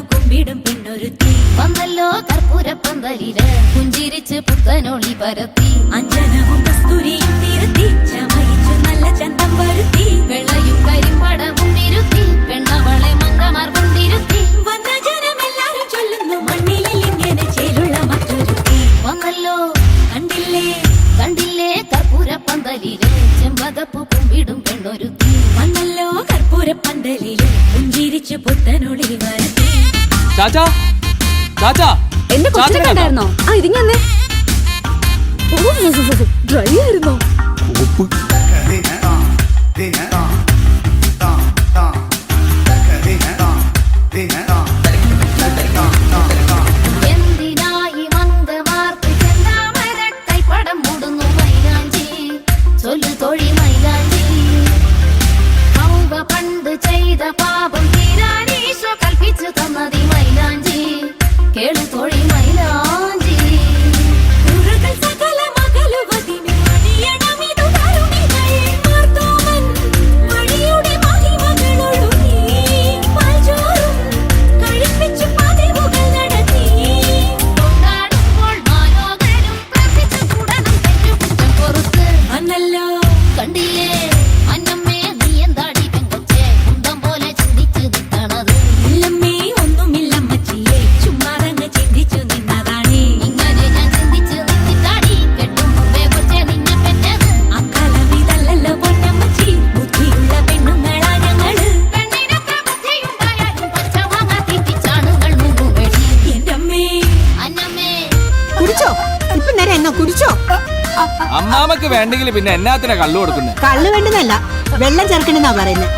കുമ്പിടും പെണ്ണൊരുത്തി വന്നല്ലോ കർപ്പൂരപ്പന്തലില് പുഞ്ചിരിച്ച് പുത്തനൊളി പരത്തി അഞ്ജനവും കസ്തൂരിയും തിരുത്തി ചമയിച്ചു നല്ല ചന്തം വരുത്തി വെള്ളയും കരിമ്പടവും തിരുത്തി പെണ്ണവളെ മങ്കമാർ കൊണ്ടിരുത്തി വന്ന ജനമെല്ലാരും ചൊല്ലുന്നു മണ്ണിലിൽ ഇങ്ങനെ ചേലുള്ള മറ്റൊരുത്തി വന്നല്ലോ കണ്ടില്ലേ കണ്ടില്ലേ കർപ്പൂരപ്പന്തലില് ചെമ്പകപ്പൂ കുമ്പിടും പെണ്ണൊരുത്തി വന്നല്ലോ കർപ്പൂരപ്പന്തലില് പുഞ്ചിരിച്ചു പുത്തനൊളി വരുത്തി. ചാച്ചാ ചാച്ചാ എന്റെ കൊച്ചിനെ കണ്ടായിരുന്നോ? ആ ഇതിങ്ങ ഡ്രൈ ആയിരുന്നോ? എന്തിനായി മന്ദമാർക്ക് ചെന്താമര കൈപ്പടം മൂടുന്നു മൈലാഞ്ചി ചൊല്ലു തൊഴി മൈലാഞ്ചി ഔവ പണ്ട് ചെയ്ത പാപം തീരാനീശോ കൽപ്പിച്ചു തന്നതി മൈലാഞ്ചി കേളു തൊഴി മൈലാഞ്ചി സകല മകളുവതിന് മണിയണമിതു തരുണികൾ മാർത്തോമൻ മണിയുടെ മഹിമകളൊഴുകി പാൽചോറും കഴിപ്പിച്ചു പതിവുകൾ നടത്തി കൊണ്ടാടുമ്പോൾ മാലോകരും പ്രാർത്ഥിച്ചു കൂടണം തെറ്റുകുറ്റം പൊറുത്ത് വന്നല്ലോ കണ്ടില്ലേ അന്നമ്മേ നീ എന്താടി പെങ്കൊച്ചേ കുന്തം പോലെ ചിന്തിച്ചു നിൽക്കണത് ഇല്ലമ്മേ ഒന്നുമില്ലമ്മച്ചിയെ ചുമ്മാതങ്ങ് ചിന്തിച്ചു നിന്നതാണേ ഇങ്ങനെ ഞാൻ ചിന്തിച്ചു നിന്നിട്ടാടി കെട്ടും മുമ്പേ കൊച്ചേ നിന്നെ പെറ്റത് അക്കാലം ഇതല്ലല്ലോ പൊന്നമ്മച്ചി ബുദ്ധിയുള്ള പെണ്ണുങ്ങളാ ഞങ്ങള് പെണ്ണിനൊക്കെ ബുദ്ധിയുണ്ടായാലും പച്ച വാങ്ങാ തീറ്റിച്ചാണുകൾ മുമ്പുവഴി എന്റെ അമ്മേ അന്നമ്മേ കുടിച്ചോ? ഇപ്പൊ നേരെ എന്നാ കുടിച്ചോ? അമ്മാമക്ക് വേണ്ടെങ്കിൽ പിന്നെ എന്നാത്തിനാ കള്ളു കൊടുക്കുന്നത്? കള്ളു വേണ്ടെന്നല്ല, വെള്ളം ചേർക്കണെന്നാ പറയുന്നത്.